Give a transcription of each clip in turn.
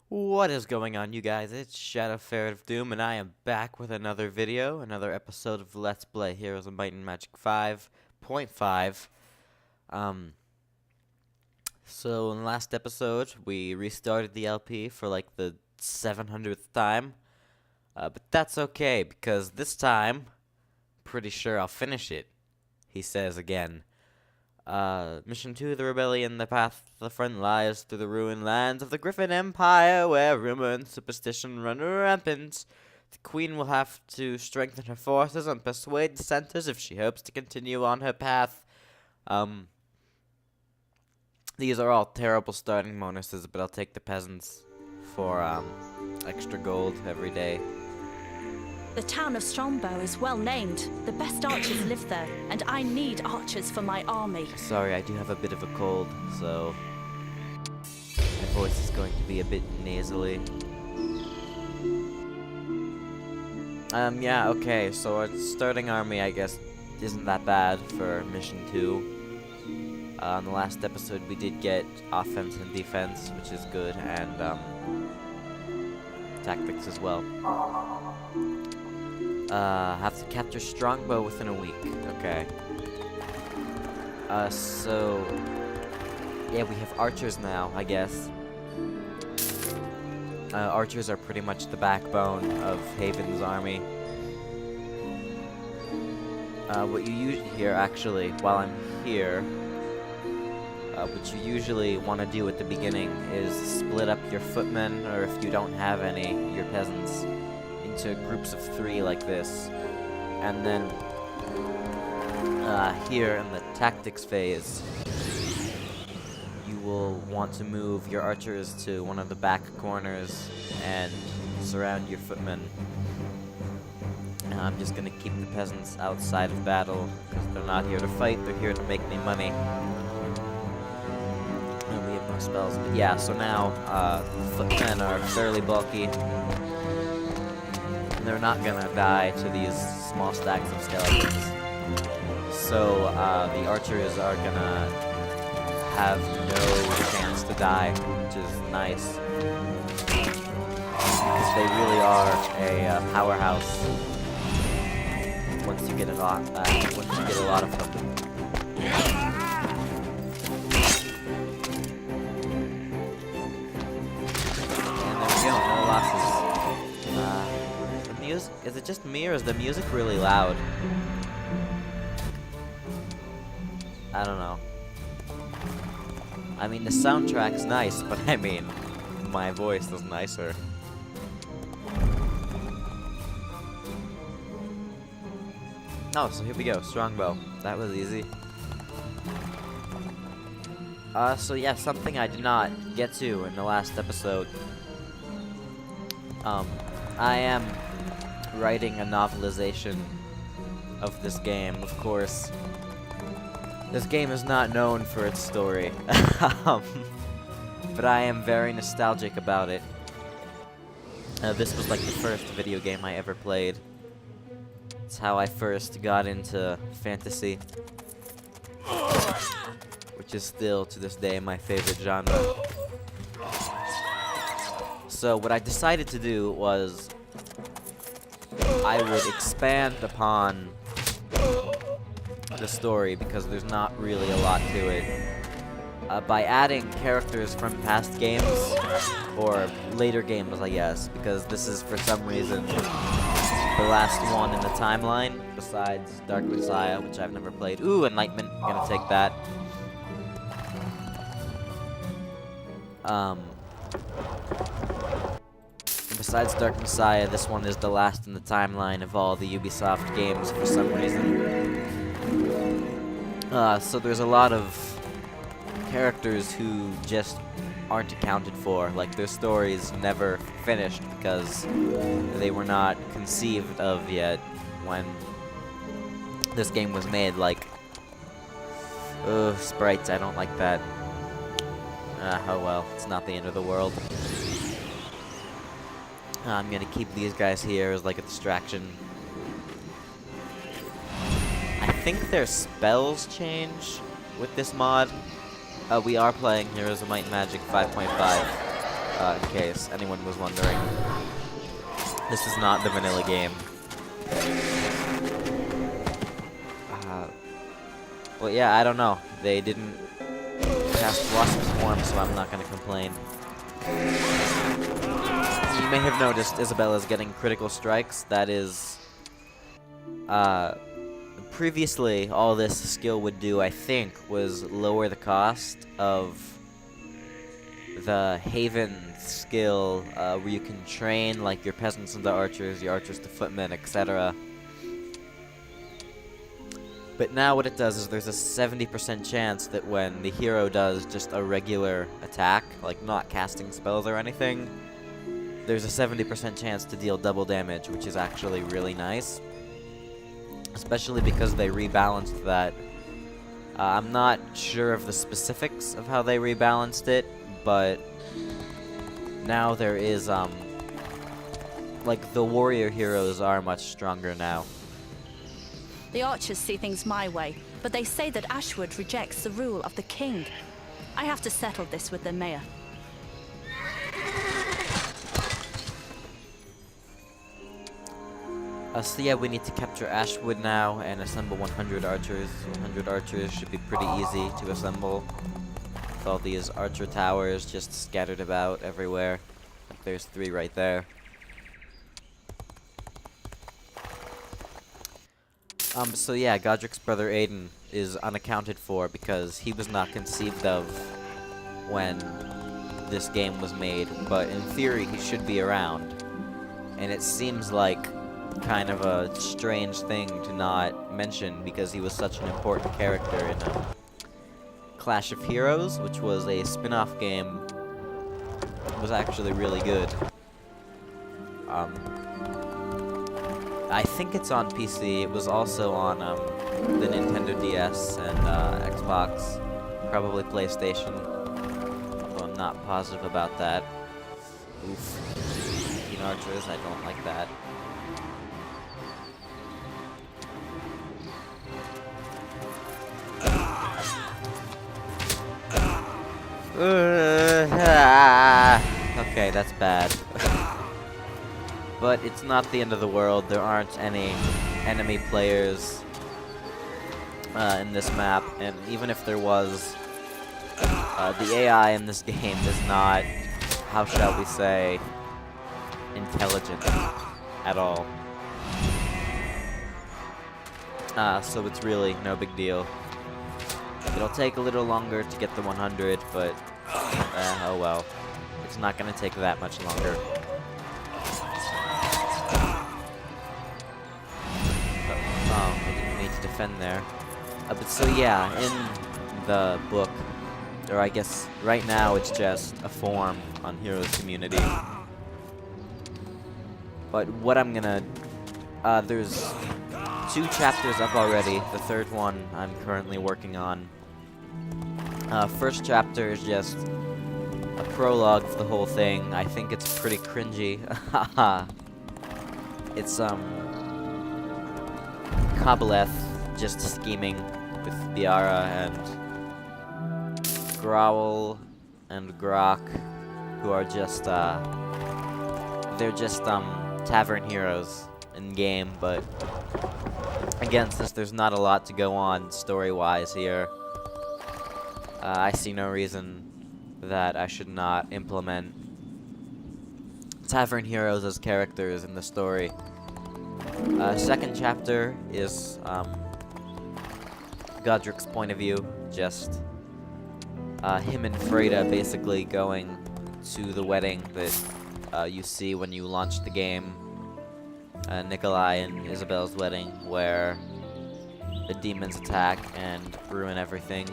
What is going on, you guys? It's Shadow Ferret of Doom, and I am back with another video, another episode of Let's Play Heroes of Might and Magic 5.5. So in the last episode, we restarted the LP for like the 700th time. But that's okay, because this time, pretty sure I'll finish it, he says again. Mission 2, the rebellion, the path to the front lies through the ruined lands of the Griffin Empire, where rumor and superstition run rampant. The queen will have to strengthen her forces and persuade dissenters if she hopes to continue on her path. These are all terrible starting bonuses, but I'll take the peasants for, extra gold every day. The town of Strongbow is well named. The best archers live there, and I need archers for my army. Sorry, I do have a bit of a cold, so my voice is going to be a bit nasally. Yeah, okay, so our starting army, I guess, isn't that bad for Mission 2. On the last episode, we did get offense and defense, which is good, and, tactics as well. Have to capture Strongbow within a week. Okay. So yeah, we have archers now, I guess. Archers are pretty much the backbone of Haven's army. What you usually hear, actually, while I'm here, what you usually want to do at the beginning is split up your footmen, or if you don't have any, your peasants, into groups of 3 like this, and then here in the tactics phase you will want to move your archers to one of the back corners and surround your footmen. I'm just gonna keep the peasants outside of battle because they're not here to fight, they're here to make me money. And we have no spells, but yeah, so now the footmen are fairly bulky. They're not gonna die to these small stacks of skeletons. So the archers are gonna have no chance to die, which is nice. Because they really are a powerhouse once you get a lot of them. And there we go, no losses. Is it just me, or is the music really loud? I don't know. I mean, the soundtrack's nice, but I mean, my voice is nicer. Oh, so here we go, Strongbow. That was easy. So yeah, something I did not get to in the last episode. I am writing a novelization of this game, of course. This game is not known for its story, but I am very nostalgic about it. This was like the first video game I ever played. It's how I first got into fantasy, which is still, to this day, my favorite genre. So what I decided to do was I would expand upon the story, because there's not really a lot to it, by adding characters from past games, or later games, I guess, because this is, for some reason, the last one in the timeline, besides Dark Messiah, which I've never played. Ooh, Enlightenment, I'm gonna take that. Besides Dark Messiah, this one is the last in the timeline of all the Ubisoft games for some reason. So there's a lot of characters who just aren't accounted for, like their stories never finished because they were not conceived of yet when this game was made, like, sprites, I don't like that. Oh well, it's not the end of the world. I'm gonna keep these guys here as like a distraction. I think their spells change with this mod. We are playing Heroes of Might and Magic 5.5. in case anyone was wondering. This is not the vanilla game. Well, yeah, I don't know. They didn't cast Wasp's form, so I'm not gonna complain. You may have noticed Isabella's getting critical strikes. That is, previously, all this skill would do, I think, was lower the cost of the Haven skill, where you can train, like, your peasants into archers, your archers to footmen, etc. But now what it does is there's a 70% chance that when the hero does just a regular attack, like not casting spells or anything, there's a 70% chance to deal double damage, which is actually really nice. Especially because they rebalanced that. I'm not sure of the specifics of how they rebalanced it, but now there is, like, the warrior heroes are much stronger now. The archers see things my way, but they say that Ashwood rejects the rule of the king. I have to settle this with the mayor. So yeah, we need to capture Ashwood now and assemble 100 archers. 100 archers should be pretty easy to assemble. With all these archer towers just scattered about everywhere. Like there's 3 right there. So yeah, Godric's brother Aiden is unaccounted for because he was not conceived of when this game was made, but in theory he should be around. And it seems like kind of a strange thing to not mention because he was such an important character in Clash of Heroes, which was a spin-off game. It was actually really good. I think it's on PC. It was also on the Nintendo DS and Xbox, probably PlayStation, although I'm not positive about that. Oof. 18 archers, I don't like that. Okay, that's bad. But it's not the end of the world. There aren't any enemy players in this map, and even if there was, the AI in this game is not, how shall we say, intelligent at all. So it's really no big deal. It'll take a little longer to get the 100, but oh well. It's not gonna take that much longer. Oh, I didn't need to defend there. But so yeah, in the book, or I guess right now it's just a forum on Heroes Community. But what I'm gonna, there's 2 chapters up already. The 3rd one I'm currently working on. First chapter is just a prologue for the whole thing. I think it's pretty cringy. It's, Kabbaleth just scheming with Biara and Growl and Grok, who are just, they're just, tavern heroes in game, but again, since there's not a lot to go on story-wise here, I see no reason that I should not implement tavern heroes as characters in the story. Second chapter is Godric's point of view, just him and Freda basically going to the wedding that you see when you launch the game. Nikolai and Isabel's wedding, where the demons attack and ruin everything.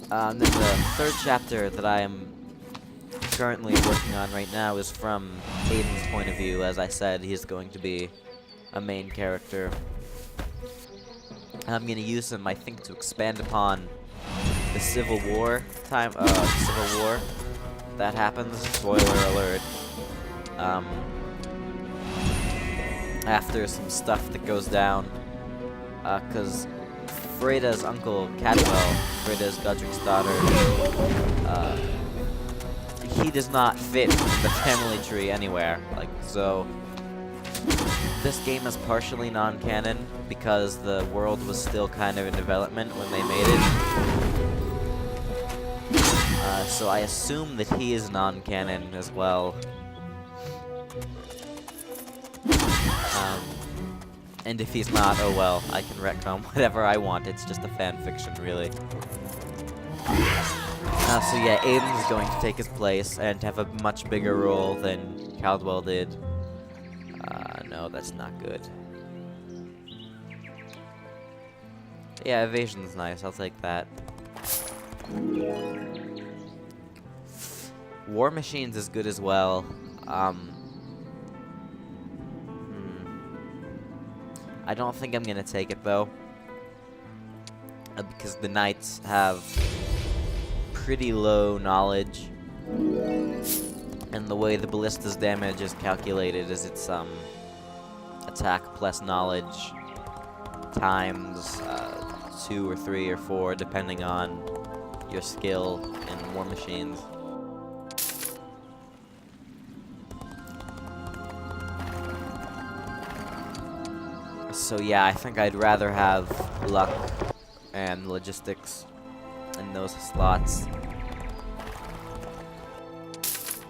Then the 3rd chapter that I am currently working on right now is from Aiden's point of view. As I said, he's going to be a main character. I'm going to use him, I think, to expand upon the Civil War that happens. Spoiler alert. After some stuff that goes down, because Freda's uncle Cadwell, Freda's Godric's daughter, he does not fit in the family tree anywhere. Like, so this game is partially non-canon because the world was still kind of in development when they made it. So I assume that he is non-canon as well. And if he's not, oh well, I can retcon whatever I want. It's just a fan fiction, really. So yeah, Aiden's going to take his place and have a much bigger role than Caldwell did. No, that's not good. Yeah, evasion's nice. I'll take that. War Machine's is good as well. I don't think I'm gonna take it though, because the knights have pretty low knowledge, and the way the ballista's damage is calculated is it's attack plus knowledge times 2 or 3 or 4, depending on your skill in War Machines. So yeah, I think I'd rather have luck and logistics in those slots.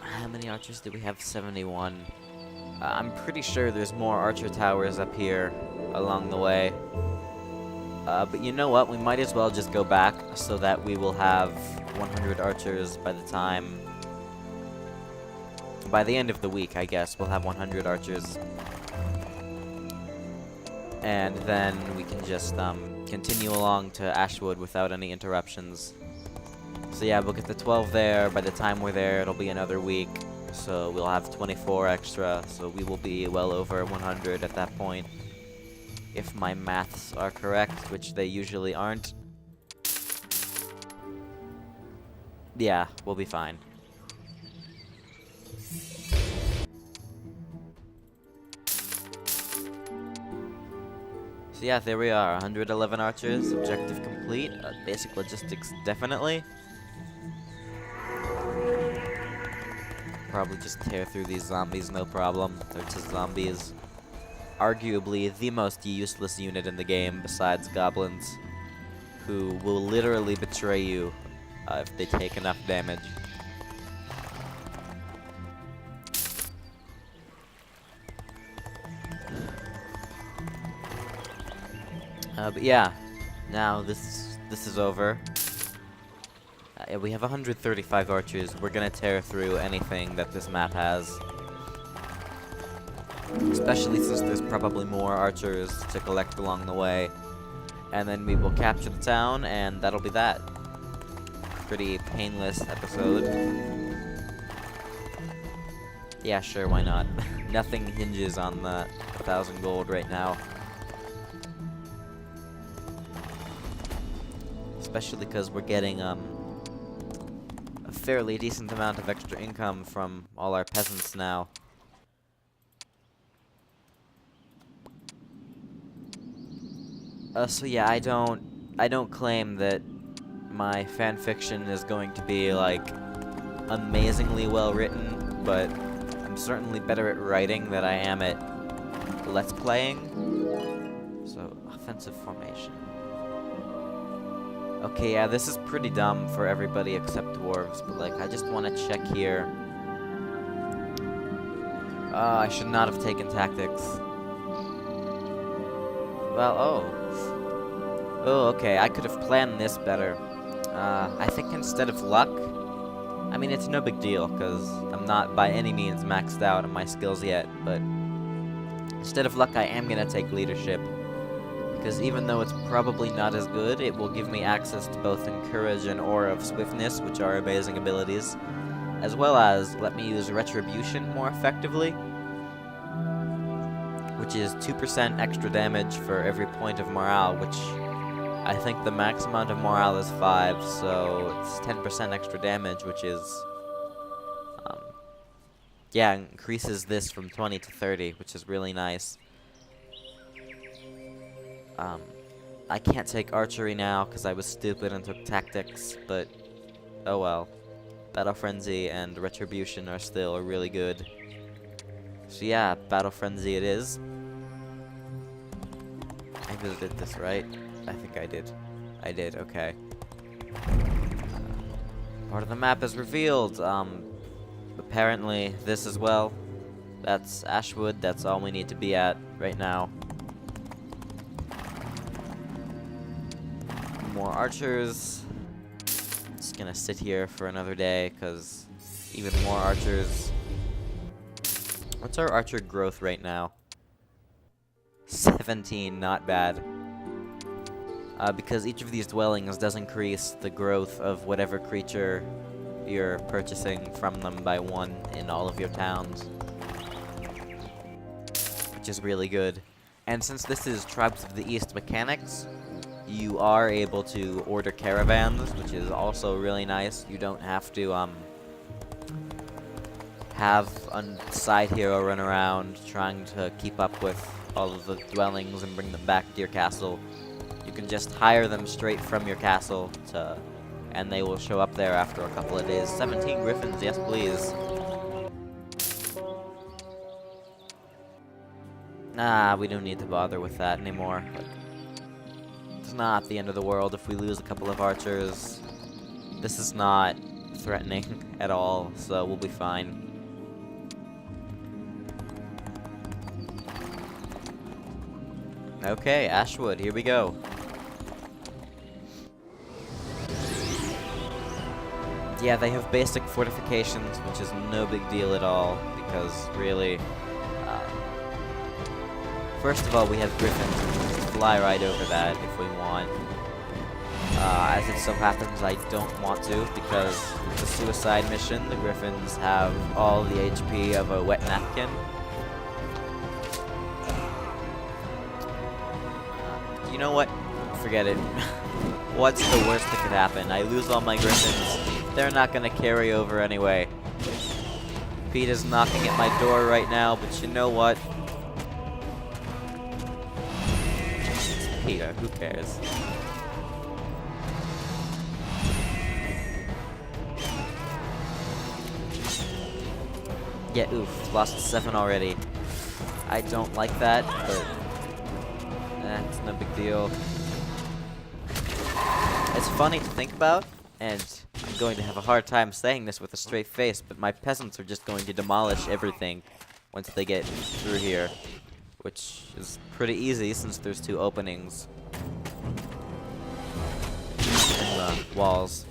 How many archers do we have? 71. I'm pretty sure there's more archer towers up here along the way. But you know what? We might as well just go back so that we will have 100 archers by the end of the week, I guess. We'll have 100 archers. And then we can just continue along to Ashwood without any interruptions. So yeah, we'll get the 12 there. By the time we're there, it'll be another week. So we'll have 24 extra. So we will be well over 100 at that point. If my maths are correct, which they usually aren't. Yeah, we'll be fine. So yeah, there we are, 111 archers, objective complete, basic logistics definitely. Probably just tear through these zombies, no problem. They're just zombies. Arguably the most useless unit in the game besides goblins, who will literally betray you if they take enough damage. But yeah, now this is over. Yeah, we have 135 archers. We're gonna tear through anything that this map has. Especially since there's probably more archers to collect along the way. And then we will capture the town, and that'll be that. Pretty painless episode. Yeah, sure, why not? Nothing hinges on the 1,000 gold right now. Especially because we're getting a fairly decent amount of extra income from all our peasants now. So yeah, I don't claim that my fanfiction is going to be like amazingly well written, but I'm certainly better at writing than I am at let's playing. So offensive formation. Okay, yeah, this is pretty dumb for everybody except dwarves, but like, I just want to check here. I should not have taken tactics. Well, oh, okay, I could have planned this better. I think instead of luck, I mean, it's no big deal, because I'm not by any means maxed out on my skills yet, but instead of luck, I am going to take leadership. Because even though it's probably not as good, it will give me access to both Encourage and Aura of Swiftness, which are amazing abilities, as well as let me use Retribution more effectively, which is 2% extra damage for every point of morale, which I think the max amount of morale is 5, so it's 10% extra damage, which is, yeah, increases this from 20 to 30, which is really nice. I can't take archery now because I was stupid and took tactics, but oh well. Battle Frenzy and Retribution are still really good. So yeah, Battle Frenzy it is. I visited this, right? I think I did. I did, okay. Part of the map is revealed. Apparently this as well. That's Ashwood, that's all we need to be at right now. More archers. Just gonna sit here for another day, because even more archers. What's our archer growth right now? 17, not bad. Because each of these dwellings does increase the growth of whatever creature you're purchasing from them by 1 in all of your towns. Which is really good. And since this is Tribes of the East mechanics, you are able to order caravans, which is also really nice. You don't have to have a side hero run around trying to keep up with all of the dwellings and bring them back to your castle. You can just hire them straight from your castle and they will show up there after a couple of days. 17 Griffins, yes please. Nah, we don't need to bother with that anymore. It's not the end of the world if we lose a couple of archers. This is not threatening at all, so we'll be fine. Okay, Ashwood, here we go. Yeah, they have basic fortifications, which is no big deal at all, because really, first of all, we have Griffins, we can just fly right over that if we want. As it so happens, I don't want to, because with the suicide mission, the Griffins have all the HP of a wet napkin. You know what? Forget it. What's the worst that could happen? I lose all my Griffins. They're not gonna carry over anyway. Pete is knocking at my door right now, but you know what? Peter, who cares? Yeah, oof, lost 7 already. I don't like that, but it's no big deal. It's funny to think about, and I'm going to have a hard time saying this with a straight face, but my peasants are just going to demolish everything once they get through here, which is pretty easy since there's 2 openings in the walls.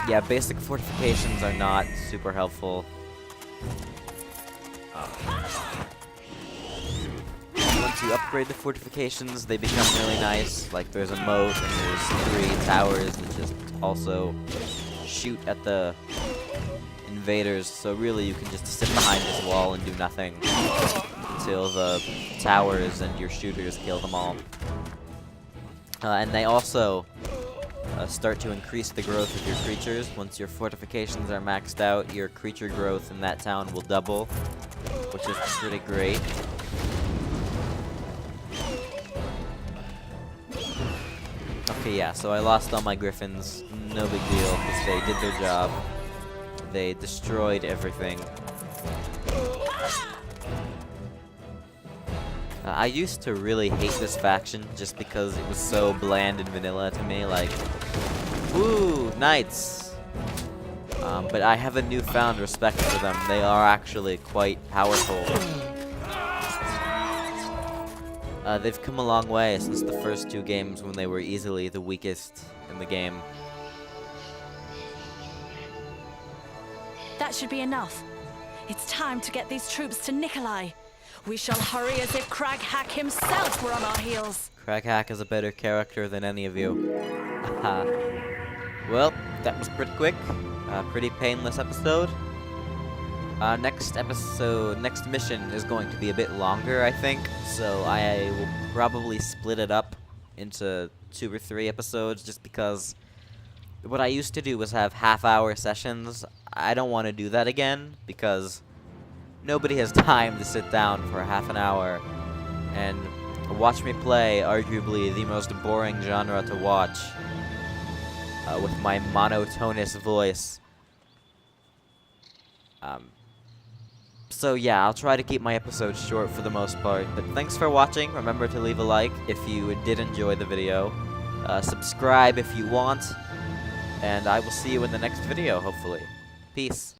Yeah, basic fortifications are not super helpful. Once you upgrade the fortifications, they become really nice. Like, there's a moat, and there's 3 towers that just also shoot at the invaders. So really, you can just sit behind this wall and do nothing until the towers and your shooters kill them all. And they also start to increase the growth of your creatures. Once your fortifications are maxed out, your creature growth in that town will double, which is pretty great. Okay, yeah, so I lost all my Griffins. No big deal, because they did their job. They destroyed everything. I used to really hate this faction just because it was so bland and vanilla to me, like, woo, knights! But I have a newfound respect for them. They are actually quite powerful. They've come a long way since the first 2 games when they were easily the weakest in the game. That should be enough. It's time to get these troops to Nikolai. We shall hurry as if Craghack himself were on our heels. Craghack is a better character than any of you. Aha. Well, that was pretty quick. Pretty painless episode. Next mission is going to be a bit longer, I think. So I will probably split it up into 2 or 3 episodes just because what I used to do was have half-hour sessions. I don't want to do that again because nobody has time to sit down for half an hour and watch me play arguably the most boring genre to watch with my monotonous voice. So yeah, I'll try to keep my episodes short for the most part, but thanks for watching. Remember to leave a like if you did enjoy the video. Subscribe if you want, and I will see you in the next video, hopefully. Peace.